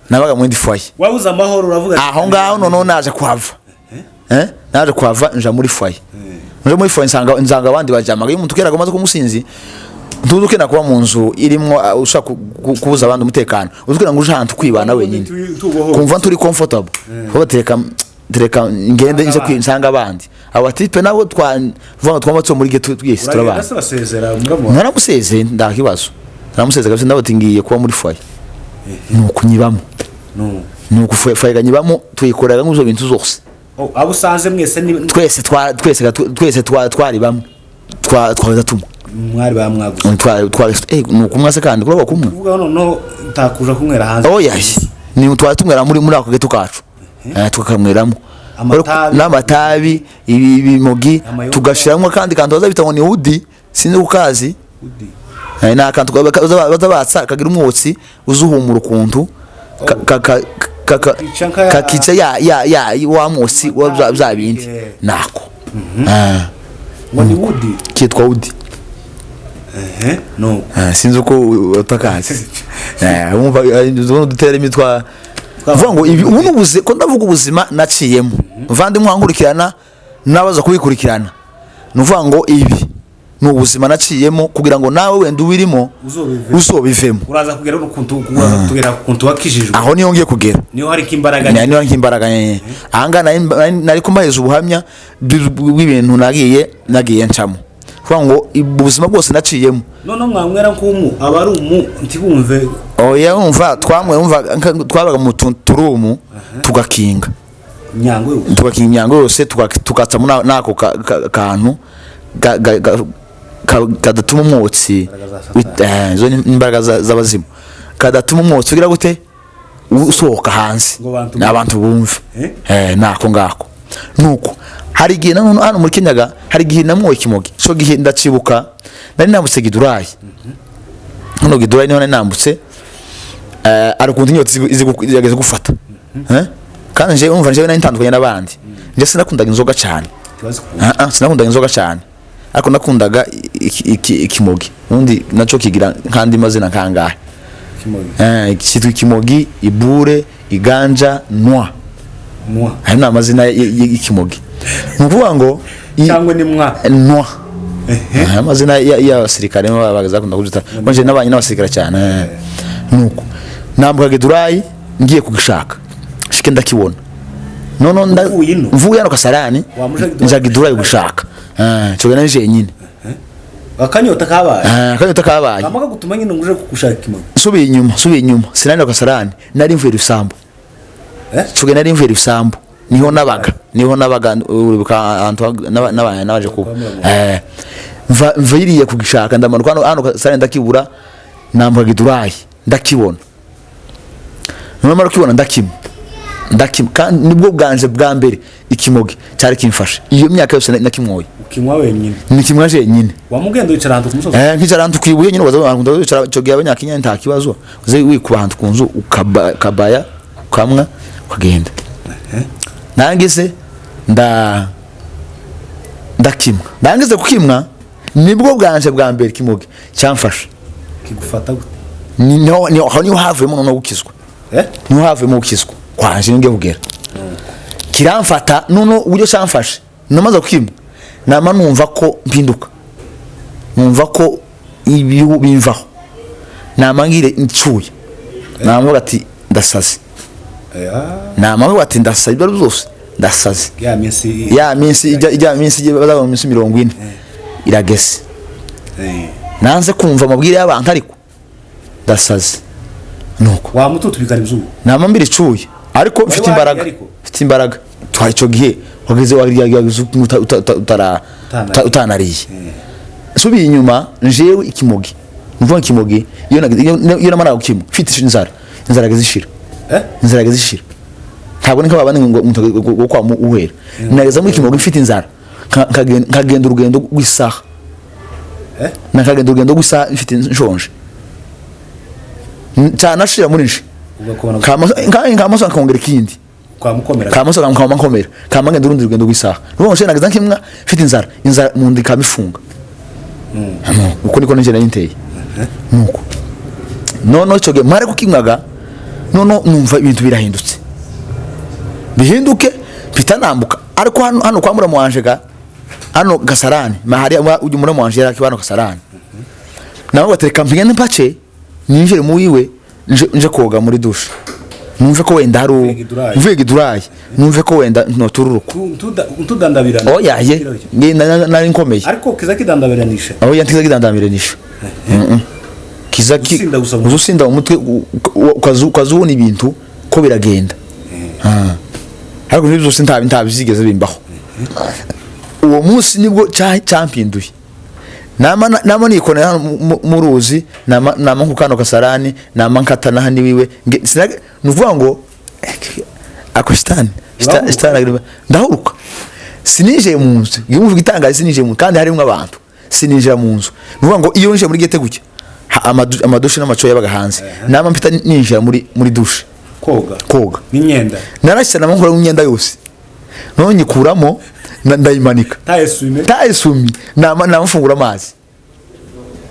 nabaga muri foyer wabuza amahoro uravuga aho ngaho none naje kwava naje kwava nja muri foyer nsanga abandi bajamaga iyo mutukera gomaze kumusinzi ntuzukena kuba mu nzu irimo ushaka kubuza abandi umutekano uzukira ngo uje ahantu kwibana wenyine kumva turi comfortable kuba tereka ngende nje kwinsanga abandi abatipe nabo twamatso muri geto twese turabana naramuseze ndakibazo naramuseze kabisa ndabati ngiye kuba muri foyer nuko nyibamo nuko foyer nyibamo tuyikoraga nguzo bintu zose abo usanze mwese twese twari bamwe twaza tumwe mwari bamwaguze nuko mwase kandi kuraba kumwe uvuga no takuja kumwera hanze oya ni twatumwera muri ako geto kacu tukamweramo n'amatabi ibimogi tugashiramo kandi kantu bazabita ni udi sinzi ukazi na kantu bazabatsa kagira umwotsi uzuhumura ukuntu kakica ya wa mwotsi wa bindi nako ni udi kitwa udi no sinzi uko utakazi umva dutera imitwa vuga ngo ibi unubuze ko ndavuga ubuzima naciyemo mvandi mwangurikirana nabaza kubikurikirana nuvuga ngo ibi n'ubuzima naciyemo kugira ngo nawe wenda ubirimo uzobivemo uraza kugera kugera kuntu wakijijwe aho niyo ngiye kugera niyo hari kimbaraga niyo nk'imbaraga ahanga nari kumaheza ubuhamya bw'ibintu nagiye ncamo kuvuga ngo ubuzima bwose naciyemo none mwamwera nkumu abari ntibumve oya umva twabaga mu turumu tugakinga imyango yose tukatsa nako kantu kadatuma umwotsi izo imbaraga z'abazimu kadatuma umwotsi ugira gute usohoka hanze n'abantu bumve nako ngako nuko hari igihe hano muri Kenyaga hari igihe namwoye ikimogi so gihe ndacibuka nari nambutse Gidurayi hano Gidurayi niho nari nambutse arakuntu inyotsi yageze gufata kandi nje umva nje nari n'abandi nje sinakundaga inzoga cyane sinakundaga inzoga cyane ariko nakundaga ikimogi undi naco kigira nkandi mazina kangahe kitwa ikimogi ibure iganja noa hari amazina y'ikimogi nukuvuga ngo cyangwa ni mwa noa amazina y'abasirikare bagaza kunda kujita bonje nabanye n'abasirikare cyane nuko nambuka Gidurayi ngiye kugishaka shike ndakibona nono mvuye no kasarani nja Gidurayi gushaka cyo nanje nyine akanyota kabaye amaka gutuma nyine nguje kugushaka kimogi subiye inyuma sinari no kasarani nari mvuye Rusambo cyo nari mvuye Rusambo niho nabaga n'abaje kuba mva yiriye kugishaka ndamanuka hano sare ndakibura nambaga idurayi ndakibona numara kibona ndakimwe kandi nibwo bwanje bwa mbere ikimoge cyari kimfashe iyo myaka yose nakimwoye ukimwa wenyine nikimwaje nyine wamugenda wicara hantu kumusozi nkicara hantu kwibuye nyine waza wicara cyo gihe abanyakinya nta kibazo uze wikuba hantu kunzu ukabaya ukamwa ukagenda nangise ndakimwa nangise kukimwa nibwo bwanje bwa mbere kimoge cyamfashe kigufata gute niho havemo no gukizwa niho havemo gukizwa kwanje nge bugera kiramfata nono uburyo cyamfashe namaze kukimwa nama numva ko mpinduka numva ko ibihu bimvaho namangire ncuye namuvuga ati ndasaze namuvuga ati ndasaze ibyo byose ndasaze ya minsi ijya minsi bazaga mu minsi 40 iragese nanze kumva amabwire y'abantu ariko ndasaze nuko wa mututu bikari bzubu namambire cuye ariko mfite imbaraga twayico gihe wageze utanariye subi inyuma njewe ikimogi mvuga ikimogi iyo namara gukimwa mfite inzara gazishira inzara gazishira ntabwo nika babane ngo kwa uhera nageza muri ikimogi mfite inzara nkagenda urugendo rw'isaha nakagenda urugendo rw'isaha mfite nshonje cyanashira muri nje kamaso akongera ikindi kamaso kamakomera kamangenda urundi rugendo rw'isaha rubonye nshye nageza nkimwa mfite inzara mu ndi kamifunga uko niko nje nayinteye nuko nono cyoge mare kukimwaga nono numva ibintu birahindutse bihinduke pitanambuka ariko hano kwa muramu wanje hano Gasarani mahari ujye muramu wanje yari akibano Gasarani nawe batereka mpingene mpace ninjire mu wiwe nje koga muri dushe numve ko wenda hari uvuye durayi numve ko wenda notururuka ntudandabirana yaye nari nkomeye ariko kizaki dandabiranisha yantiza kidandabiranisha kizaki uzusinda umutwe ukazubona ibintu ko biragenda ariko n'ibyo byose ntabizigeze bimbaho uwo munsi nibwo cyampinduye nama nikonera mu ruzi nama nkukano Gasarani nama nkatana hani wiwe nuvuga ngo akostani ndahuruka sinije mu nzu ngimuvuga itangaje sinije mu kandi harimo abantu sinije mu nzu nuvuga ngo iyo nje muri gete gutya amadushe n'amaco yabaga hanze nama mpita ninjira muri dushe koga n'imyenda narashye nama nkora imyenda yose none nyikuramo ndayimanika taesumi nama mfungura amazi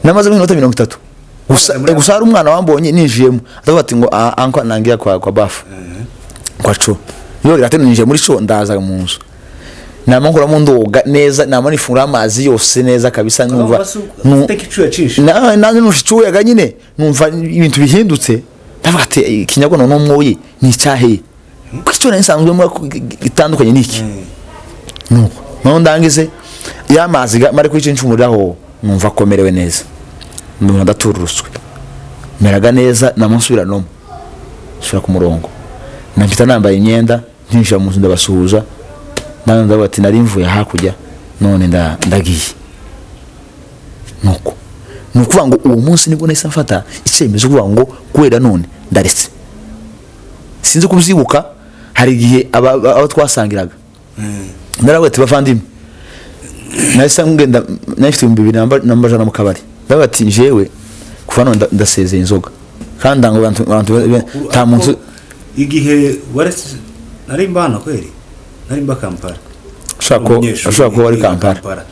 namaze nk'inota 30 gusa hari umwana wambonye ninjiyemo atavuga ati ngo anko nangiye kwa bafu kwa co yo rirate ninjiye muri co ndaza mu nzu nama nkora mu ndoga neza nama nifungura amazi yose neza kabisa numva nushicuye ganyine numva ibintu bihindutse ndavuga ati ikinyago no mwoyi ni cyahe kuko nsanzwe mu itandukanye niki nuko no ndangize yamazi mari kwica incumuriraho numva komerewe neza ndumva ndatururuswe meraga neza namusubira no sura ku murongo nampita nambaye imyenda ntinjira mu nzu ndabasuhuza ndavuga ati nari mvuye hakujya none ndagiye nuko nukuvuga ngo uwo munsi nibwo nahise mfata icyemezo kuvuga ngo kwera none ndaretse sinzi kubyibuka hari igihe aba twasangiraga naravuga ati bavandimwe nahise ngenda nafite 2000 nambaje mu kabari ndavuga ati jewe kuva none ndasezeye inzoga kandi ngo abantu ta munsi igihe waretse nari mbana kweri nari mba Kampala ashaka ko wari Kampala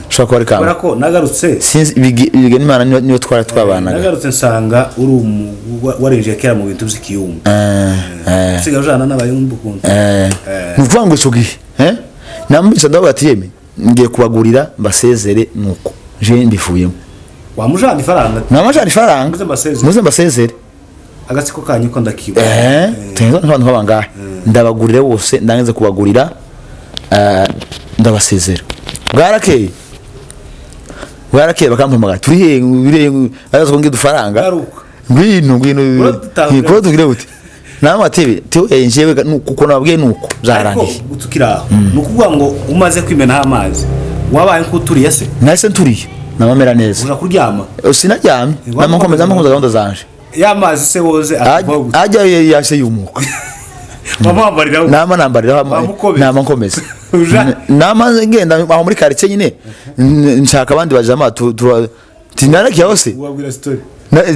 ashaka ko wari Kampala ko nagarutse sinzi bige n'Imana niyo twara twabanaga nagarutse nsanga uri warinje kera mu bintu by'ikiyumba sigajana n'abayumbu kuntu nuvuga ngo cyo gihe nambisa ndavuga ati yeme ngiye kubagurira mbasezere nuko je mbifuyemo wamujana ifaranga namajana ifaranga muze mbasezere agatsiko kanyu ko ndakiba tenzo n'abantu nk'abangahe ndabagurira bose ndangize kubagurira ndabasezera bwarakeye bakampamagara turi he arazo ngi dufaranga ngwino ko tugire gute nama ati njyewe kuko nabwiye nuko byarangiye ariko tukiraho nukuvuga ngo umaze kwimenaho amazi wabaye nk'uturiye se nahise nturiye namamera neza uza kuryama sinaryamye namakomeza gahunda zanje y'amazi se woze ajya yase yumuka nama nambariraho nama nkomeza nama ngenda aho muri quartier nyine nshaka abandi bajama tinarakiye hose wabwira story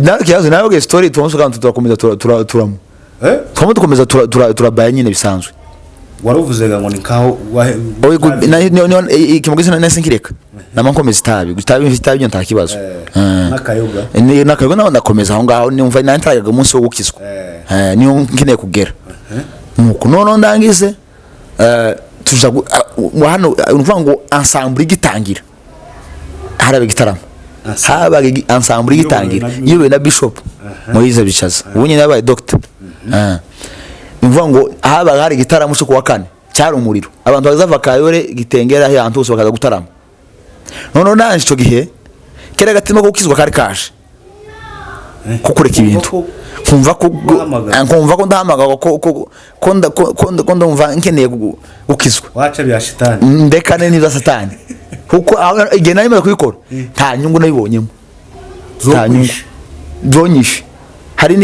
narakiye hose nawe story tumusho kandi turakomeza turamo dukomeza turabaya nyine bisanzwe waruvuze ngo ni kaho ikimugeze nese nkireka nama nkomeza itabi byo ntakibazo nakayoga naho ndakomeza aho ngaho numva nantaraga umunsi wo gukizwa niyo nkeneye kugera nuko none ndangize tuja hano uvuga ngo ensemble igitangira harabe gitaramo haba ensemble igitangira yewe na bishop Moise Bicaza ubunye nabaye doctor uvuga ngo haba hari gitaramo cyo kuwa kane cyari umuriro abantu bazava Kayore Gitengera he antose bakaza gutarama none nanje cyo gihe kera gatima ko kizwa kari kaje kukureka ibintu kumva ko ndahamaga ko ndumva nkeneye gukizwa wacha bya shitani ndekane niza satani kuko igihe nari kubikora nta nyungu nabibonyemo nta nyungu zonyishe hari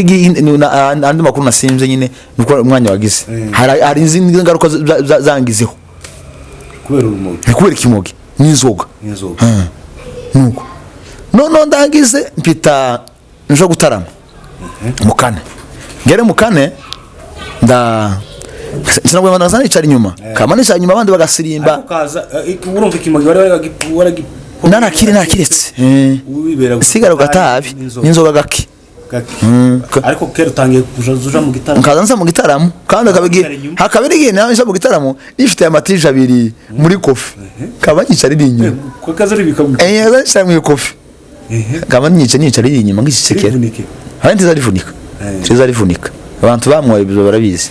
andi makuru nasimze nyine nuko umwanya wagize hari izindi ngaruka zangizeho kubera ikimogi n'inzoga nuko none ndagize mpita nje gutarama mukane ngere mukane sinabwo banazana icara inyuma kamanisha inyuma abandi bagasirimba ukaza urumva ikimogi wari narakiretse sigara gatabi n'inzoga gake ariko kera utangiye kuja mu gitaramo nkaza nza mu gitaramo kandi hakabiri naje mu gitaramo ifite amatije abiri muri kofi kabanyicara iri inyuma ko kaza ribika yaza mu kofi kabanyicara iri inyuma ngisekera abandi zarivunika abantu bamwaye ibyo barabizi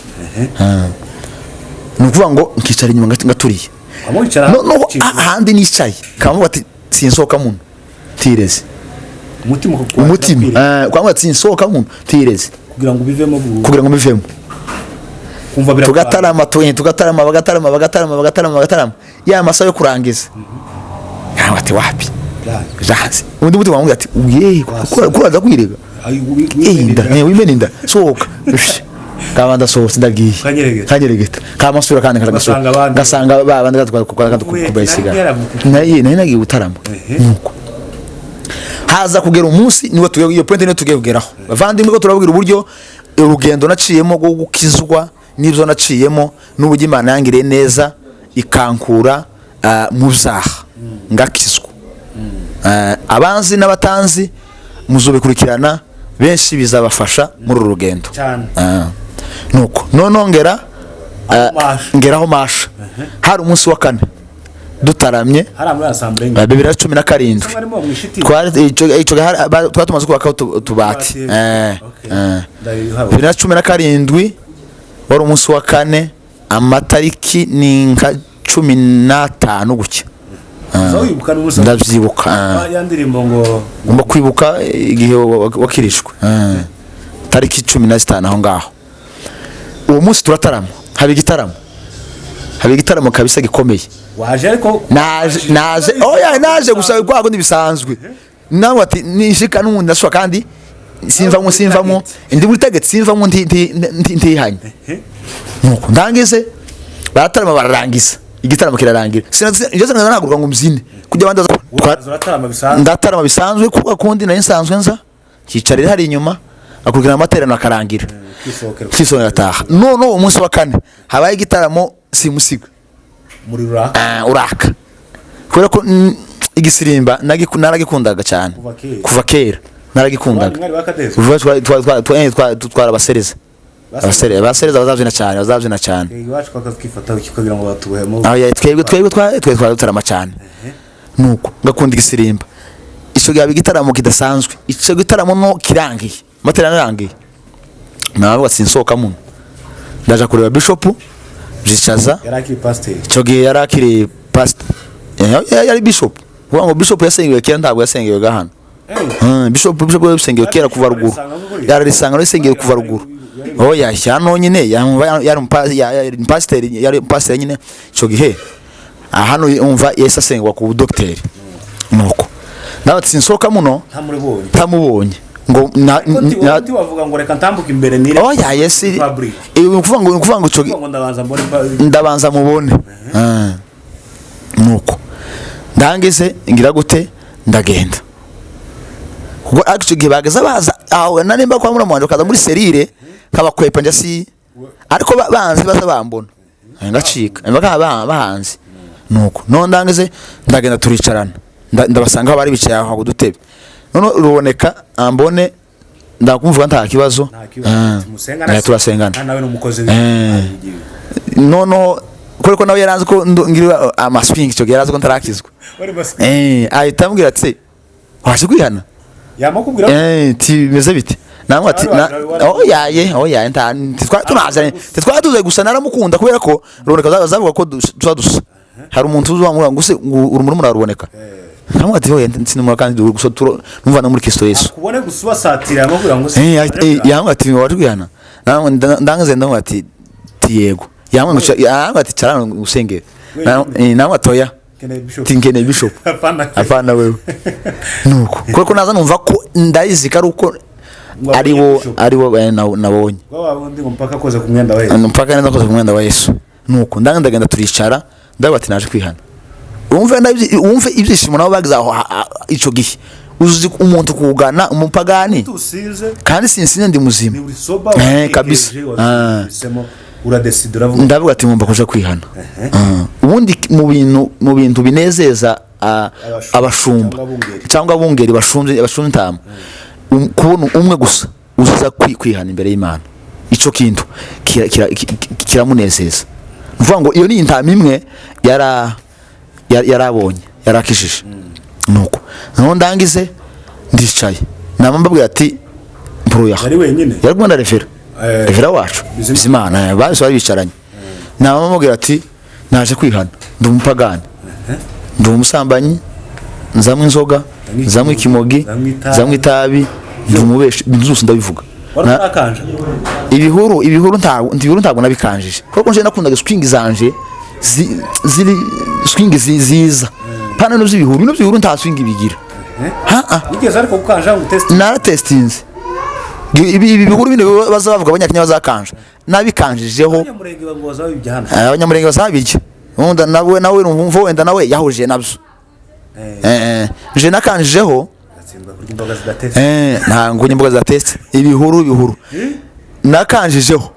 nukuvuga ngo nkicara inyuma ngaturiye no ahandi nicaye kamuvuga ati sinsohoka muno tireze umutima kwanga ati sinsohoka muno tireze kugira ngo bivemo kumva tugatarama bagatarama ya masaha yo kurangiza ati wapi jahanze undi mutima wangu ati uye kuraza kwirega wimena sohoka kabanda sohotse ndagiye kanyeregeta kamasura kandi gasanga babandi gatwara kubayisiga naye nagiye gutarama nuko haza kugera umunsi niwe tugiye iyo point niyo tugiye kugeraho bavandimwe ko turabwira uburyo urugendo naciyemo rwo gukizwa n'ibyo naciyemo n'uburyo Imana yangiriye neza ikankura mu byaha ngakizwa abanzi n'abatanzi muzobikurikirana benshi bizabafasha muri uru rugendo nuko nonongera ngeraho masha hari umunsi wa kane dutaramye hari muri assemblée 2017 twari tumaze kubaka utubati 2017 wari umunsi wa kane amatariki ni nka 15 gutya ndabyibuka yandirimbo ngo ngomba kwibuka igihe wakirishwe tariki 15 aho ngaho uwo munsi turatarama haba igitaramo kabisa gikomeye waje ariko naje gusaba kwago ndibisanzwe nawe ati nishika n'undi ndashwa kandi simvamo ndi butegetse simvamo ntihanye nuko ndangize baratarama bararangiza igitaramo kirarangira sinigeze naguruka ngo mbyine kujya abandaza ndatarama bisanzwe kuko kundi nayo nsanzwe nza kicarira hari inyuma akurikirana amaterano akarangira kisongera ataha none uwo munsi wa kane habaye igitaramo simusiga muri uraka kubera ko igisirimba naragikundaga cyane kuva kera naragikundaga twara abasereza bazabyina cyane iwacu kwakifata kugira ngo batuhemo twebwe dutarama cyane nuko ngakunda igisirimba icyo gihe igitaramo kidasanzwe icyo gitaramo no kirangiye amaterano arangiye nawe watsinsoka muno ndaje kureba bishop Bicaza yarakiri pastor icyo gihe yarakiri pastor yari bishop kuvuga ngo bishop yasengewe kera ntabwo yasengewe gahano bishop yasengewe kera kuva ruguru yararisanga yasengewe kuva ruguru oya cyano nyine yari pasiteri nyine cyo gihe hano umva Yesu asengwa ku budokiteri nuko nawe sinsoka muno ntamubonye ngo wavuga ngo reka ntambuke imbere nire oya Yesu ukuvuga ngo cyo ndabanza mubone nuko ndangize ngira gute ndagenda kuko icyo gihe bagaza baza aho nanimba kwa muramwanje kaza muri serire kabakwepa nje si ariko banzi baza bambona ngacika imbaga bahanze nuko no ndangize ndagenda turicarana ndabasanga bari bicaye aho kudutebe none ruboneka ambone ndakumvuga nta kibazo turasengana nawe n'umukozi no ko nawe yaranze ko ngira amasping cyo yaraze ko ntarakizwa ahita ambwira ati waje kwihana yamakubwira meze bite namwe ati oya nta twatuze gusa naramukunda kubera ko ruboneka zavuga ko dusa hari umuntu uzamura ngo se urumuri muraruboneka namwe ati oya nsinumura kandi gusa numva no muri Kristo Yesu kubone gusubasatira amubwira ngo se yamwe ati waje kwihana namwe ndangaze ndamwe ati yego yamwe ati cyarana usengera namwe atoya tingene bishop afana wewe nuko kuko naza numva ko ndayizika ari uko ariwo nabonye wabundi mpaka koze ku mwenda wa Yesu mpaka nenda koze ku mwenda wa Yesu nuko ndagenda turicara ndabati naje kwihana umve ibyishimo nabo bagize aho ico gihe uzi umuntu kugana umupagani kandi sinsinye ndi muzima kabisa uradesidura ndavuga ati ngomba kuja kwihana ubundi mu bintu binezeza abashumba cyangwa abungeri bashunze intama kubona umwe gusa uziza kwihana imbere y'Imana ico kintu kiramunezeza mvuga ngo iyo ni intama imwe yarabonye yarakishije nuko none ndangize ndicaye namambabwira ati mpuruya yari wenyine yari gwanda refera wacu bizimana bari bicaranye namambabwira ati naje kwihana ndi umupagani ndi umusambanyi nzamwe inzoga nzamwe ikimogi nzamwe itabi ndi umubeshi byose ndabivuga ibihuru ntabwo nabikanjije kuko nje nakundaga swing zanje ziri swing ziza pana no by'ibihuru nta swing bigira ugeze ariko gukanja ngo test na testinze ibi bihuru bine baza bavuga abanyakenya bazakanja nabikanjijeho abanyamurenge bazabijya wenda nawe numva wenda nawe yahuje nabyo je nakanjijeho ntango imboga za test ibihuru nakanjijeho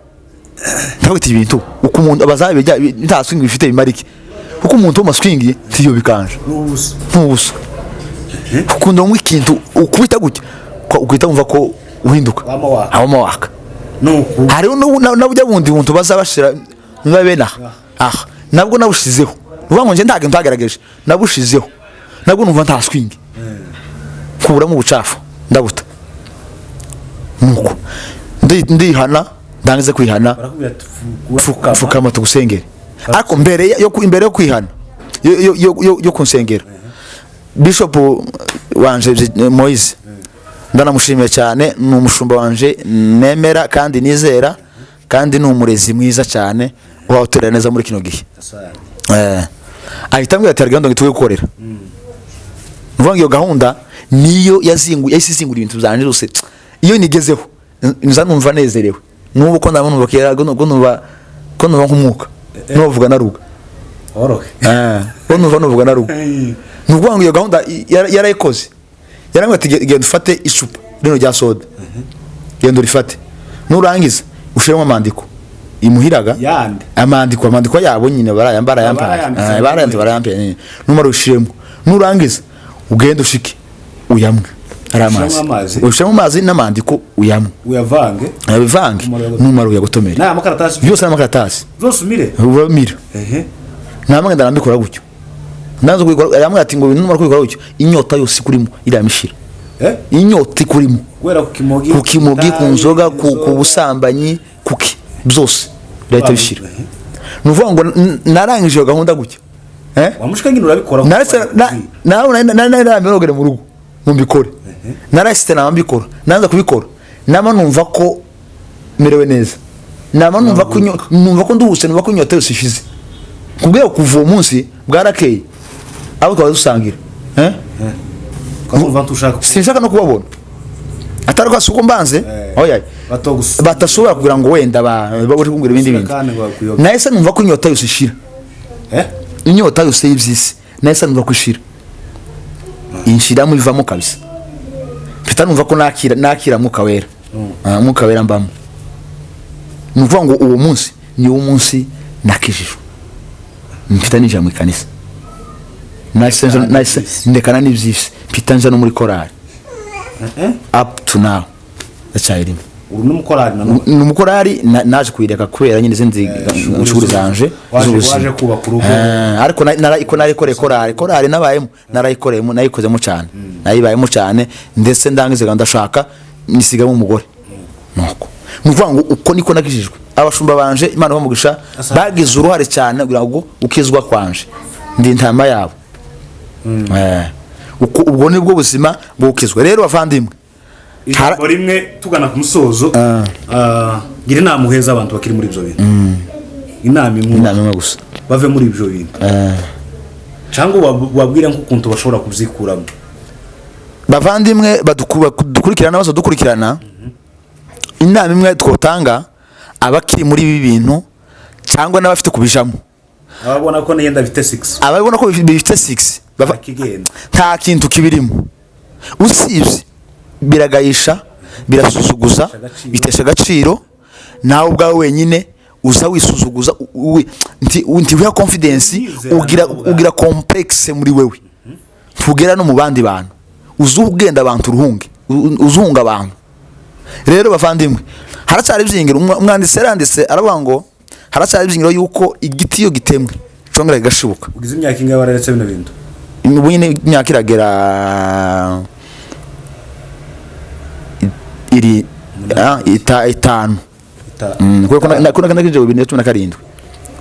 ntawite ibintu uko umuntu abazabijya nta swing bifite bimarike uko umuntu umaswingi tiyo bikanje n'ubusa ukunda mu ikintu ukubita gutya ukita umva ko uhinduka amawaka hari n'ubujya bundi buntu bazabashira babena nabwo nabushizeho uvuga ngo nje ntage ntagerageje nabushizeho nabwo numva nta swing kubura mu bucafu ndabuta nuko ndihana ndangize kwihana fukama tugusengera ariko mbere yo kwihana yo kunsengera Bishop wanje Moise ndanamushimiye cyane ni umushumba wanje nemera kandi nizera kandi ni umurezi mwiza cyane wawutera neza muri kino gihe ahitambwe ati arigando ngituwe gukorera mvuga iyo gahunda niyo yasizingura ibintu byanje rose iyo nigezeho nza numva nezerewe nubu ko ndabona bakera ko numva nk'umwuka novuga naruga oroke ko numva naruga nuvuga ngo iyo gahunda yarayikoze yarangwa ati genda ufate icupa rino rya soda genda urifate nurangiza ushiremo amandiko imuhiraga amandiko yabo nyine barayambaye numara ushiremo nurangiza ugenda ushike uyamwe ari amazi ushiremo amazi n'amandiko uyamwe uyavange numara uyagotomere byose n'amakaratasi zose umire namwe ndarambikora gutyo nanzo kwikora yamwe ati ngo numara kwikora gutyo inyota yose kurimo iramishira inyota ikurimo kwera kukimogi ku nzoga ku busambanyi kuki byose leta bishira nuvuga ngo narangije iyo gahunda gutyo wamushika ngino urabikora nawe mbirogere mu rugo mumbikore narasite nambikora nanza kubikora nama numva ko merewe neza nama numva ko nduhuse numva ko inyota yose ishize kubwira kuva uwo munsi bwarakeye abo twaba dusangira sinshaka no kubabona atari ko asuko mbanze oya batasubira kugira ngo wenda bari kumbwira ibindi bintu nahise numva ko inyota yose ishira inyota yose y'ibyisi nahise numva ko ishira inshira muvamo kabisa mfite numva ko nakira mwuka wera mbamo nuvuga ngo uwo munsi ni wo munsi nakijijwe mfite n'ijya mu kanisa nahise ndekana n'ibyisi mfite nja no muri korali up to now ndacyayirimo n'umukorari naje kuyireka kubera nyine izindi nshuri zanje waje kubaka urugo ariko narikoreye korali narayikoreyemo nayikozemo cyane nayibayemo cyane ndetse ndangize ndashaka nisigamo umugore nuko nuvuga ngo uko niko nakijijwe abashumba banje Imana bamugisha bagize uruhare cyane kugira ngo ukizwa kwanje ndi intama yabo ubwo nibwo buzima bwo ukizwa rero bavandimwe ijambo rimwe tugana ku musozo gira inama uheza abantu bakiri muri ibyo bintu inama imwe gusa bave muri ibyo bintu cyangwa wabwira nk'ukuntu bashobora kubyikuramo bavandimwe dukurikirana bose dukurikirana inama imwe twotanga abakiri muri ibi bintu cyangwa n'abafite kubijamo ababona ko niyenda bifite 6 ababona ko bifite 6 nta kintu kibirimo usibye biragayisha birasuzuguza bitesha agaciro nawe ubwawe wenyine uza wisuzuguza nti wiha confidence ugira complex muri wewe tugera no mu bandi bantu uzugenda abantu ruhunge uzunga abantu rero bavandimwe haracyari byingiro umwanditsi yaranditse aravuga ngo haracyari byingiro yuko igiti iyo gitemwe congera gashibuka ugize imyaka ingahe wararetse bino bintu ubu nyine imyaka iragera iri itanu kuko nakije 2017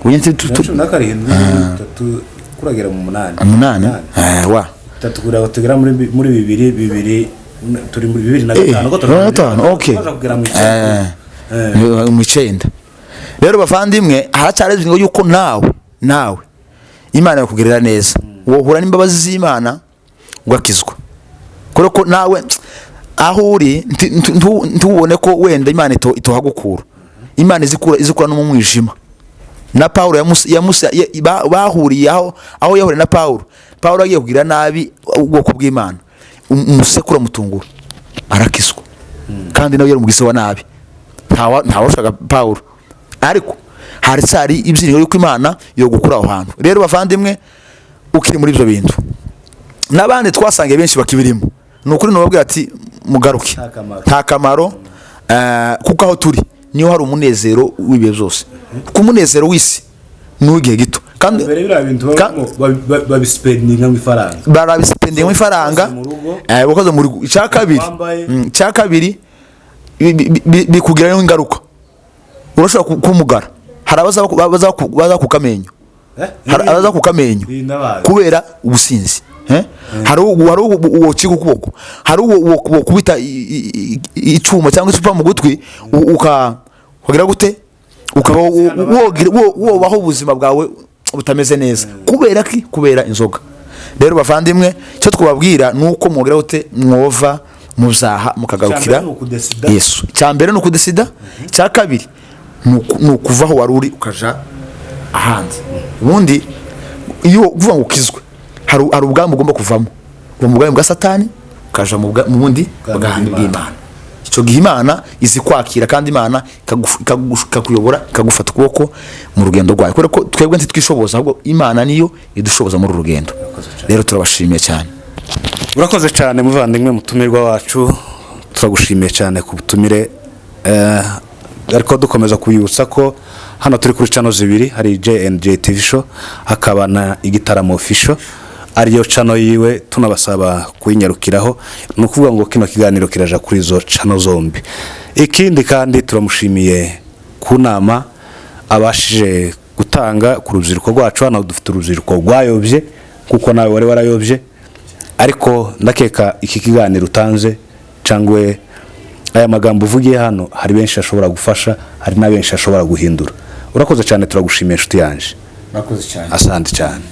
uyenze 17 kuragera mu 8 wa tatugura tugera muri bibiri turi muri 2005 ko turi okay mu 9 rero bavandimwe haracyari ngo yuko nawe Imana yakugirira neza wohura n'imbabazi z'Imana ugakizwa ko nawe aho uri ntubone ko wenda Imana itohagukura Imana izikura no mu mwijima na Paulo bahuriye aho yahuriye na Paulo agiye kugira nabi ubwoko bw'Imana umusekura mutungura arakizwa kandi nawe yari umugise wa nabi ntawashaka Paulo ariko haracyari ibyiringiro yuko Imana yo gukura aho hantu rero bavandimwe ukiri muri ibyo bintu n'abandi twasangiye benshi bakibirimo nukuri nubabwira ati mugaruke nta kamaro kuko aho turi niyo hari umunezero w'ibihe byose ku munezero w'isi n'ugihe gito kandi babisipendinga mu ifaranga bakoze muri cya kabiri bikugiraho ingaruka urashobora kumugara hari abaza kukamenyo kubera ubusinzi hari uwo kigo kuboko hari uwo kubita icuma cyangwa icupa mu gutwi ukagira gute ukaba wobaho ubuzima bwawe butameze neza kubera inzoga rero bavandimwe cyo twababwira nuko mugira gute mwova muzaha mukagarukira Yesu cyambere no kudesida cya kabiri nukuvaho waruri ukaja ahandi ubundi iyo uvuga ngo ukizwe hari ubwambo ugomba kuvamo mu bwami bwa Satani ukaja mu bundi bwami bw'Imana icyo gihe Imana izi kwakira kandi Imana ikakuyobora ikagufata ukuboko mu rugendo rwayo kuko twebwe ntitwishoboza ahubwo Imana niyo idushoboza muri rugendo rero turabashimiye cyane urakoze cyane muvandimwe mutumirwa wacu turagushimiye cyane ku butumire ariko dukomeza kuyibutsa ko hano turi kuri channel zibiri hari J&J TV show hakaba na igitaramo official ariyo channel yiwe tunabasaba kuyinyarukiraho no kuvuga ngo kino kiganiro kiraja kuri zo channel zombi ikindi kandi turamushimiye ku nama abashije gutanga ku rubyiruko rwacu hano dufite urubyiruko rwayobye kuko nawe wari warayobye ariko ndakeka iki kiganiro utanze cyangwe aya magambo uvugiye hano hari benshi ashobora gufasha, hari na benshi ashobora guhindura. Urakoze cyane, turagushimiye inshuti yanje. Urakoze cyane. Asante cyane.